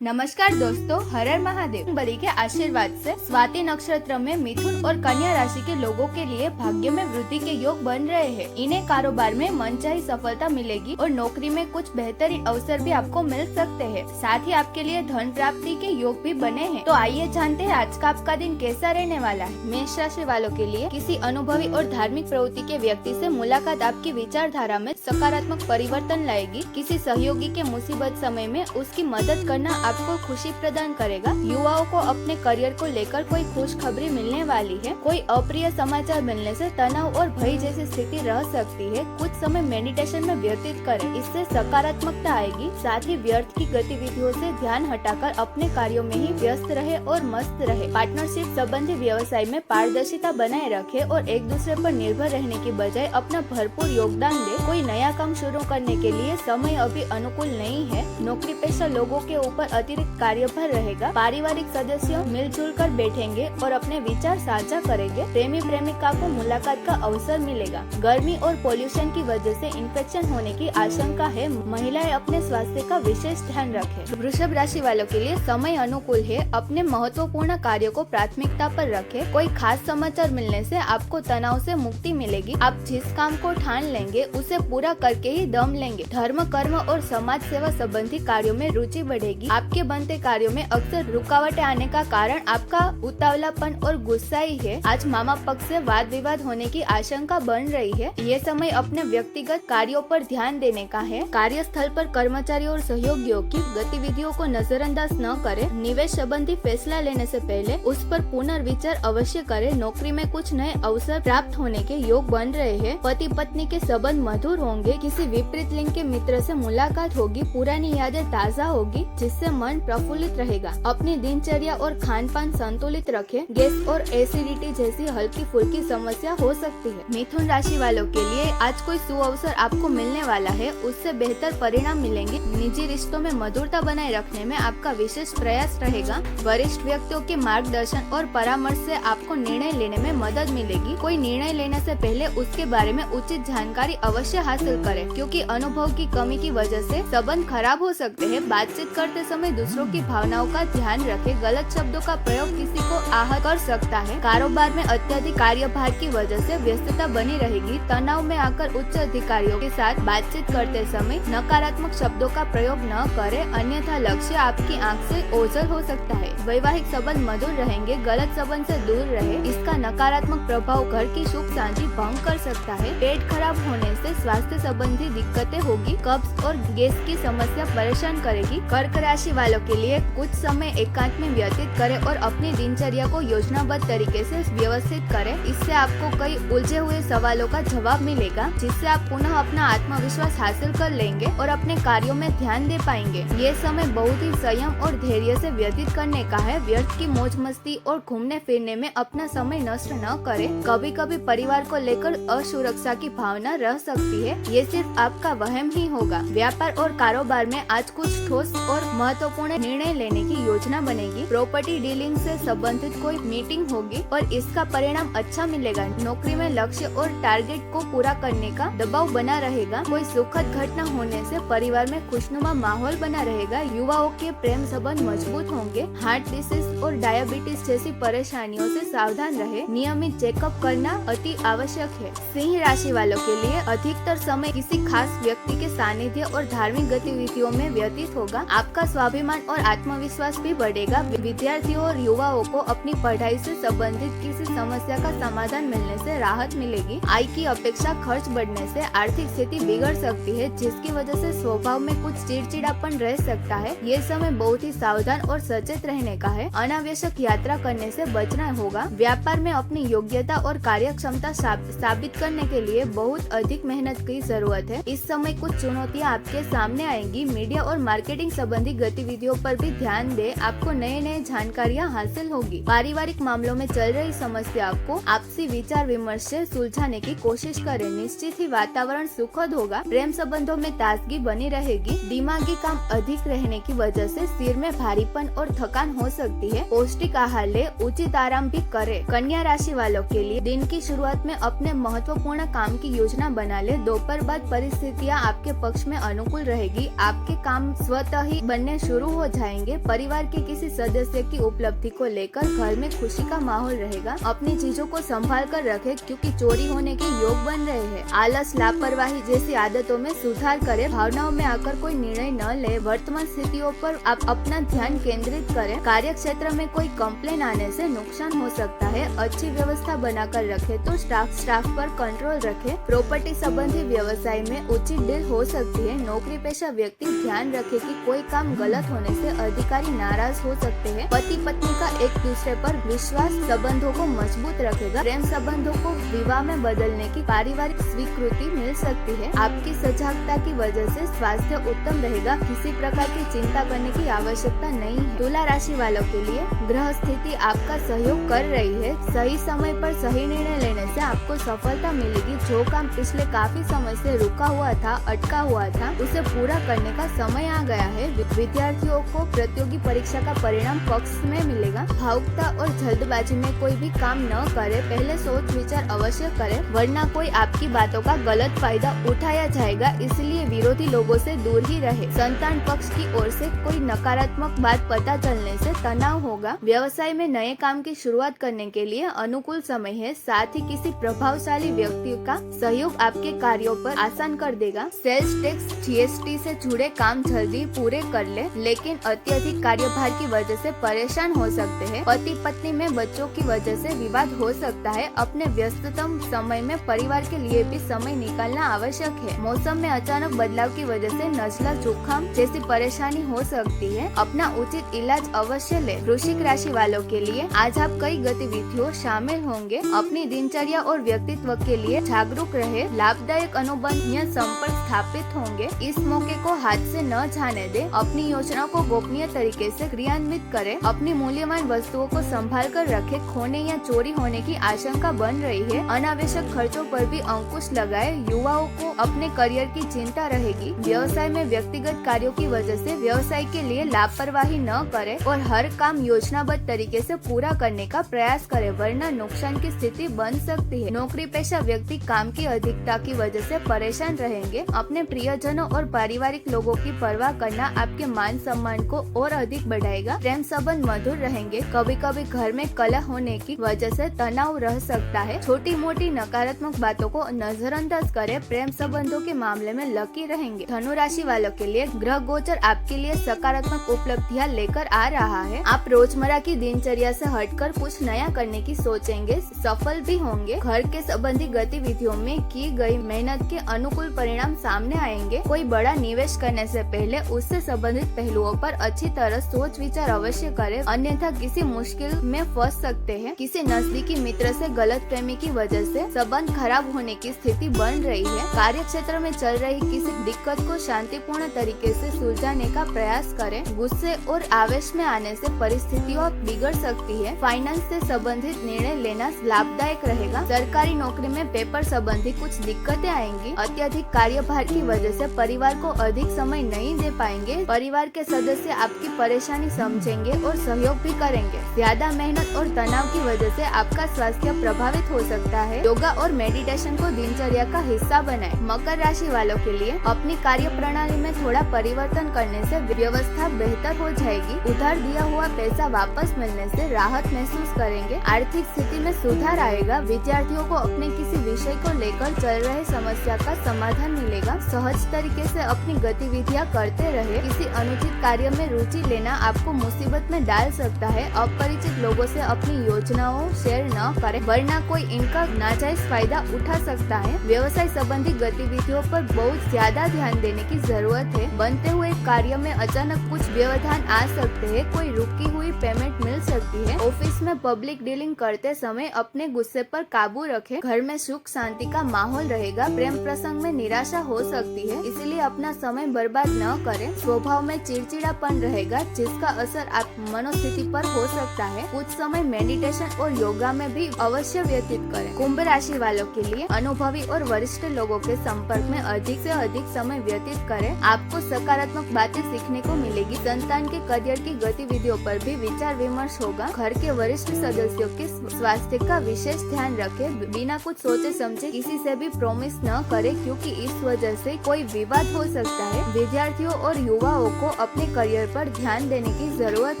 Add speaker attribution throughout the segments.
Speaker 1: नमस्कार दोस्तों, हर हर महादेव। बली के आशीर्वाद से स्वाति नक्षत्र में मिथुन और कन्या राशि के लोगों के लिए भाग्य में वृद्धि के योग बन रहे हैं। इन्हें कारोबार में मनचाही सफलता मिलेगी और नौकरी में कुछ बेहतरीन अवसर भी आपको मिल सकते हैं। साथ ही आपके लिए धन प्राप्ति के योग भी बने हैं। तो आइए जानते हैं आज का आपका दिन कैसा रहने वाला है। मेष राशि वालों के लिए किसी अनुभवी और धार्मिक प्रवृत्ति के व्यक्ति से मुलाकात आपकी विचारधारा में सकारात्मक परिवर्तन लाएगी। किसी सहयोगी के मुसीबत समय में उसकी मदद करना आपको खुशी प्रदान करेगा। युवाओं को अपने करियर को लेकर कोई खुशखबरी मिलने वाली है। कोई अप्रिय समाचार मिलने से तनाव और भय जैसी स्थिति रह सकती है। कुछ समय मेडिटेशन में व्यतीत करें, इससे सकारात्मकता आएगी। साथ ही व्यर्थ की गतिविधियों से ध्यान हटाकर अपने कार्यों में ही व्यस्त रहे और मस्त रहे। पार्टनरशिप संबंधी व्यवसाय में पारदर्शिता बनाए रखे और एक दूसरे पर निर्भर रहने की बजाय अपना भरपूर योगदान दे। कोई नया काम शुरू करने के लिए समय अभी अनुकूल नहीं है। नौकरी पेशा लोगों के ऊपर अतिरिक्त कार्यभार रहेगा। पारिवारिक सदस्य मिलजुल कर बैठेंगे और अपने विचार साझा करेंगे। प्रेमी प्रेमिका को मुलाकात का अवसर मिलेगा। गर्मी और पोल्यूशन की वजह से इन्फेक्शन होने की आशंका है। महिलाएं अपने स्वास्थ्य का विशेष ध्यान रखें। वृषभ राशि वालों के लिए समय अनुकूल है। अपने महत्वपूर्ण कार्यों को प्राथमिकता पर रखें। कोई खास समाचार मिलने से आपको तनाव से मुक्ति मिलेगी। आप जिस काम को ठान लेंगे उसे पूरा करके ही दम लेंगे। धर्म, कर्म और समाज सेवा संबंधी कार्यों में रुचि बढ़ेगी। आपके बनते कार्यों में अक्सर रुकावटें आने का कारण आपका उतावलापन और गुस्सा ही है। आज मामा पक्ष से वाद विवाद होने की आशंका बन रही है। ये समय अपने व्यक्तिगत कार्यों पर ध्यान देने का है। कार्यस्थल पर कर्मचारियों और सहयोगियों की गतिविधियों को नजरअंदाज न करें। निवेश संबंधी फैसला लेने से पहले उस पर पुनर्विचार अवश्य करें। नौकरी में कुछ नए अवसर प्राप्त होने के योग बन रहे हैं। पति पत्नी के संबंध मधुर होंगे। किसी विपरीत लिंग के मित्र से मुलाकात होगी। पुरानी यादें ताजा होगी, जिससे मन प्रफुल्लित रहेगा। अपनी दिनचर्या और खान पान संतुलित रखें। गैस और एसिडिटी जैसी हल्की फुल्की समस्या हो सकती है। मिथुन राशि वालों के लिए आज कोई सुअवसर आपको मिलने वाला है, उससे बेहतर परिणाम मिलेंगे। निजी रिश्तों में मधुरता बनाए रखने में आपका विशेष प्रयास रहेगा। वरिष्ठ व्यक्तियों के मार्गदर्शन और परामर्श से आपको निर्णय लेने में मदद मिलेगी। कोई निर्णय लेने से पहले उसके बारे में उचित जानकारी अवश्य हासिल करें, क्योंकि अनुभव की कमी की वजह से संबंध खराब हो सकते हैं। बातचीत करते समय दूसरों की भावनाओं का ध्यान रखें। गलत शब्दों का प्रयोग किसी को आहत कर सकता है। कारोबार में अत्यधिक कार्यभार की वजह से व्यस्तता बनी रहेगी। तनाव में आकर उच्च अधिकारियों के साथ बातचीत करते समय नकारात्मक शब्दों का प्रयोग न करें, अन्यथा लक्ष्य आपकी आंख से ओझल हो सकता है। वैवाहिक संबंध मधुर रहेंगे। गलत संबंध से दूर रहे। इसका नकारात्मक प्रभाव घर की सुख शांति भंग कर सकता है। पेट खराब होने से स्वास्थ्य संबंधी दिक्कतें होगी। कब्ज और गैस की समस्या परेशान करेगी। कर्क राशि वालों के लिए कुछ समय एकांत में व्यतीत करें और अपनी दिनचर्या को योजनाबद्ध तरीके से व्यवस्थित करें। इससे आपको कई उलझे हुए सवालों का जवाब मिलेगा, जिससे आप पुनः अपना आत्मविश्वास हासिल कर लेंगे और अपने कार्यों में ध्यान दे पाएंगे। ये समय बहुत ही संयम और धैर्य से व्यतीत करने का है। व्यर्थ की मौज मस्ती और घूमने फिरने में अपना समय नष्ट न करें। कभी कभी परिवार को लेकर असुरक्षा की भावना रह सकती है। ये सिर्फ आपका वहम ही होगा। व्यापार और कारोबार में आज कुछ ठोस और महत्वपूर्ण निर्णय लेने की योजना बनेगी। प्रॉपर्टी डीलिंग से संबंधित कोई मीटिंग होगी और इसका परिणाम अच्छा मिलेगा। नौकरी में लक्ष्य और टारगेट को पूरा करने का दबाव बना रहेगा। कोई सुखद घटना होने से परिवार में खुशनुमा माहौल बना रहेगा। युवाओं के प्रेम संबंध मजबूत होंगे। हार्ट डिसीज और डायबिटीज जैसी परेशानियों से सावधान रहे। नियमित चेकअप करना अति आवश्यक है। सिंह राशि वालों के लिए अधिकतर समय किसी खास व्यक्ति के सानिध्य और धार्मिक गतिविधियों में व्यतीत होगा। आपका स्वाभिमान और आत्मविश्वास भी बढ़ेगा। विद्यार्थियों और युवाओं को अपनी पढ़ाई से संबंधित किसी समस्या का समाधान मिलने से राहत मिलेगी। आय की अपेक्षा खर्च बढ़ने से आर्थिक स्थिति बिगड़ सकती है, जिसकी वजह से स्वभाव में कुछ चिड़चिड़ापन रह सकता है। ये समय बहुत ही सावधान और सचेत रहने का है। अनावश्यक यात्रा करने से बचना होगा। व्यापार में अपनी योग्यता और कार्यक्षमता साबित करने के लिए बहुत अधिक मेहनत की जरूरत है। इस समय कुछ चुनौतियाँ आपके सामने आएंगी। मीडिया और मार्केटिंग संबंधी गतिविधियों पर भी ध्यान दे। आपको नए नए जानकारियाँ हासिल होगी। पारिवारिक मामलों में चल रही समस्या को आपसी विचार विमर्श से सुलझाने की कोशिश करें। निश्चित ही वातावरण सुखद होगा। प्रेम संबंधों में ताजगी बनी रहेगी। दिमागी काम अधिक रहने की वजह से सिर में भारीपन और थकान हो सकती है। पौष्टिक आहार ले, उचित आराम भी करें। कन्या राशि वालों के लिए दिन की शुरुआत में अपने महत्वपूर्ण काम की योजना बना ले। दोपहर बाद परिस्थितियाँ आपके पक्ष में अनुकूल रहेगी। आपके काम स्वतः ही बनने शुरू हो जाएंगे। परिवार के किसी सदस्य की उपलब्धि को लेकर घर में खुशी का माहौल रहेगा। अपनी चीजों को संभाल कर रखे क्योंकि चोरी होने के योग बन रहे हैं। आलस, लापरवाही जैसी आदतों में सुधार करें। भावनाओं में आकर कोई निर्णय न ले। वर्तमान स्थितियों पर आप अपना ध्यान केंद्रित करें। कार्य क्षेत्र में कोई कंप्लेन आने से नुकसान हो सकता है। अच्छी व्यवस्था बनाकर रखे तो स्टाफ पर कंट्रोल रखे। प्रॉपर्टी संबंधी व्यवसाय में उचित डील हो सकती है। नौकरी पेशा व्यक्ति ध्यान रखे कि कोई काम गलत होने से अधिकारी नाराज हो सकते हैं। पति पत्नी का एक दूसरे पर विश्वास संबंधों को मजबूत रखेगा। प्रेम संबंधों को विवाह में बदलने की पारिवारिक स्वीकृति मिल सकती है। आपकी सजगता की वजह से स्वास्थ्य उत्तम रहेगा। किसी प्रकार की चिंता करने की आवश्यकता नहीं है। तुला राशि वालों के लिए ग्रह स्थिति आपका सहयोग कर रही है। सही समय पर सही निर्णय लेने से आपको सफलता मिलेगी। जो काम पिछले काफी समय से रुका हुआ था, अटका हुआ था, उसे पूरा करने का समय आ गया है। विद्यार्थियों को प्रतियोगी परीक्षा का परिणाम पक्ष में मिलेगा। भावुकता और जल्दबाजी में कोई भी काम न करे। पहले सोच विचार अवश्य करें, वरना कोई आपकी बातों का गलत फायदा उठाया जाएगा। इसलिए विरोधी लोगों से दूर ही रहे। संतान पक्ष की ओर से कोई नकारात्मक बात पता चलने से तनाव होगा। व्यवसाय में नए काम की शुरुआत करने के लिए अनुकूल समय है। साथ ही किसी प्रभावशाली व्यक्ति का सहयोग आपके कार्यों पर आसान कर देगा। सेल्स टैक्स, जीएसटी से जुड़े काम जल्दी पूरे कर ले, लेकिन अत्यधिक कार्यभार की वजह से परेशान हो सकते हैं। पति पत्नी में बच्चों की वजह से विवाद हो सकता है। अपने व्यस्ततम समय में परिवार के लिए भी समय निकालना आवश्यक है। मौसम में अचानक बदलाव की वजह से नजला, जुकाम जैसी परेशानी हो सकती है। अपना उचित इलाज अवश्य ले। वृश्चिक राशि वालों के लिए आज आप कई गतिविधियों शामिल होंगे। अपनी दिनचर्या और व्यक्तित्व के लिए जागरूक रहे। लाभदायक अनुबंधीय संपर्क स्थापित होंगे। इस मौके को हाथ से न जाने दे। अपनी योजनाओं को गोपनीय तरीके से क्रियान्वित करें। अपनी मूल्यवान वस्तुओं को संभाल कर रखे। खोने या चोरी होने की आशंका बन रही है। अनावश्यक खर्चों पर भी अंकुश लगाए। युवाओं को अपने करियर की चिंता रहेगी। व्यवसाय में व्यक्तिगत कार्यों की वजह से व्यवसाय के लिए लापरवाही न करें और हर काम योजनाबद्ध तरीके से पूरा करने का प्रयास करें, वरना नुकसान की स्थिति बन सकती है। नौकरी पेशा व्यक्ति काम की अधिकता की वजह से परेशान रहेंगे। अपने प्रियजनों और पारिवारिक लोगों की परवाह करना आपके मान सम्मान को और अधिक बढ़ाएगा। प्रेम संबंध मधुर रहेंगे। कभी कभी घर में कलह होने की वजह से तनाव रह सकता है। छोटी मोटी नकारात्मक बातों को नजरअंदाज करें। प्रेम संबंधों के मामले में लकी रहेंगे। धनु राशि वालों के लिए ग्रह गोचर आपके लिए सकारात्मक उपलब्धियां लेकर आ रहा है। आप रोजमर्रा की दिनचर्या से हटकर कुछ नया करने की सोचेंगे, सफल भी होंगे। घर के संबंधी गतिविधियों में की गई मेहनत के अनुकूल परिणाम सामने आएंगे। कोई बड़ा निवेश करने से पहले उससे संबंधित पहलुओं पर अच्छी तरह सोच विचार अवश्य करें, अन्यथा किसी मुश्किल में फंस सकते हैं। किसी नजदीकी मित्र से गलतफहमी की वजह से संबंध खराब होने की स्थिति बन रही है। कार्य क्षेत्र में चल रही किसी दिक्कत को शांतिपूर्ण तरीके से सुलझाने का प्रयास करें। गुस्से और आवेश में आने से परिस्थितियां बिगड़ सकती है। फाइनेंस से संबंधित निर्णय लेना लाभदायक रहेगा। सरकारी नौकरी में पेपर संबंधी कुछ दिक्कतें आएंगी। अत्यधिक कार्यभार की वजह से परिवार को अधिक समय नहीं दे पाएंगे। परिवार के सदस्य आपकी परेशानी समझेंगे और सहयोग भी करेंगे। ज्यादा मेहनत और तनाव की वजह से आपका स्वास्थ्य प्रभावित हो सकता है। योगा और मेडिटेशन को दिनचर्या का हिस्सा बनाएं। मकर राशि वालों के लिए अपनी कार्य प्रणाली में थोड़ा परिवर्तन करने से व्यवस्था बेहतर हो जाएगी। उधार दिया हुआ पैसा वापस मिलने से राहत महसूस करेंगे। आर्थिक स्थिति में सुधार आएगा। विद्यार्थियों को अपने किसी विषय को लेकर चल रहे समस्या का समाधान मिलेगा। सहज तरीके से अपनी गतिविधियां करते रहे। किसी अनुचित कार्य में रुचि लेना आपको मुसीबत में डाल सकता है। अपरिचित लोगों से अपनी योजनाओं शेयर न करें, वरना कोई इनका नाजायज फायदा उठा सकता है। व्यवसाय संबंधी गतिविधियों पर बहुत ज्यादा ध्यान देने की जरूरत है। बनते हुए कार्य में अचानक कुछ व्यवधान आ सकते हैं। कोई रुकी हुई पेमेंट मिल सकती है। ऑफिस में पब्लिक डीलिंग करते समय अपने गुस्से पर काबू रखें। घर में सुख शांति का माहौल रहेगा। प्रेम प्रसंग में निराशा हो सकती है, इसलिए अपना समय बर्बाद न करें। स्वभाव में चिड़चिड़ापन रहेगा, जिसका असर आप मनोस्थिति पर हो सकता है। कुछ समय मेडिटेशन और योगा में भी अवश्य व्यतीत करें। कुंभ राशि वालों के लिए अनुभवी और वरिष्ठ लोगों के संपर्क में अधिक से अधिक समय व्यतीत करें। आपको सकारात्मक बातें सीखने को मिलेगी। संतान के करियर की गतिविधियों पर भी विचार विमर्श होगा। घर के वरिष्ठ सदस्यों के स्वास्थ्य का विशेष ध्यान रखें। बिना कुछ सोचे समझे किसी से भी प्रॉमिस न करें, क्योंकि इस वजह से कोई विवाद हो सकता है। विद्यार्थियों और युवाओं को अपने करियर पर ध्यान देने की जरूरत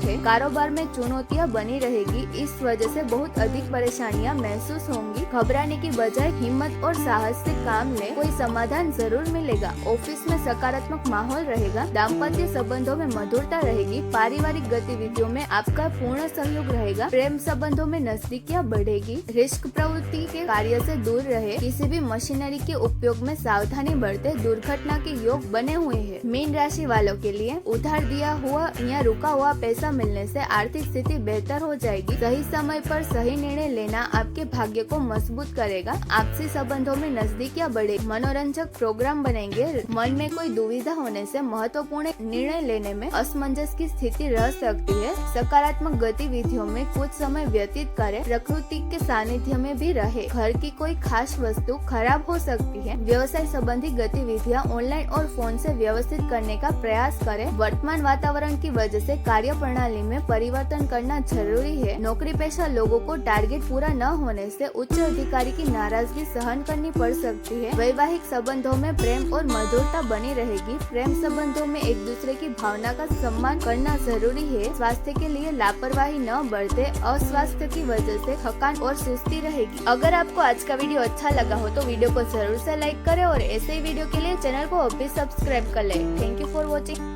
Speaker 1: है। कारोबार में चुनौतियां बनी रहेगी, इस वजह से बहुत अधिक परेशानियां महसूस होंगी। घबराने की बजाय हिम्मत और साहस से काम लें, कोई समाधान जरूर मिलेगा। ऑफिस में सकारात्मक माहौल रहेगा। दाम्पत्य संबंधों में मधुरता रहेगी। पारिवारिक गतिविधियों में आपका पूर्ण सहयोग रहेगा। प्रेम संबंधों में नजदीकियां बढ़ेगी। रिस्क प्रवृत्ति के कार्य से दूर रहे। किसी भी मशीनरी के उपयोग में सावधानी बरते। दुर्घटना के योग बने हुए हैं। मीन राशि वालों के लिए उधार दिया हुआ या रुका हुआ पैसा मिलने से आर्थिक स्थिति बेहतर हो जाएगी। सही समय पर सही निर्णय लेना आपके भाग्य को मजबूत करेगा। आपसी संबंधों में नजदीकियां बढ़े। मनोरंजक प्रोग्राम बनेंगे। मन में कोई दुविधा होने से महत्वपूर्ण निर्णय लेने में असमंजस की स्थिति रह सकती है। सकारात्मक गतिविधियों में कुछ समय व्यतीत करें। प्रकृति के सानिध्य में भी रहे। घर की कोई खास वस्तु खराब हो सकती है। व्यवसाय संबंधी गतिविधियां ऑनलाइन और फोन से व्यवस्थित करने का प्रयास करें। वर्तमान वातावरण की वजह से कार्य प्रणाली में परिवर्तन करना जरूरी है। नौकरी पेशा लोगों को टारगेट पूरा न होने से उच्च अधिकारी की नाराजगी सहन करनी पड़ सकती है। वैवाहिक संबंधों में प्रेम और मधुरता बनी रहेगी। प्रेम संबंधों में एक दूसरे की भावना का सम्मान करना जरूरी है। स्वास्थ्य के लिए लापरवाही न बरते। अस्वास्थ्य की वजह से थकान और सुस्ती रहेगी। अगर आपको आज का वीडियो अच्छा लगा हो तो वीडियो को जरूर से लाइक करें और ऐसे ही वीडियो के लिए चैनल को अभी सब्सक्राइब कर लें। Thank you for watching.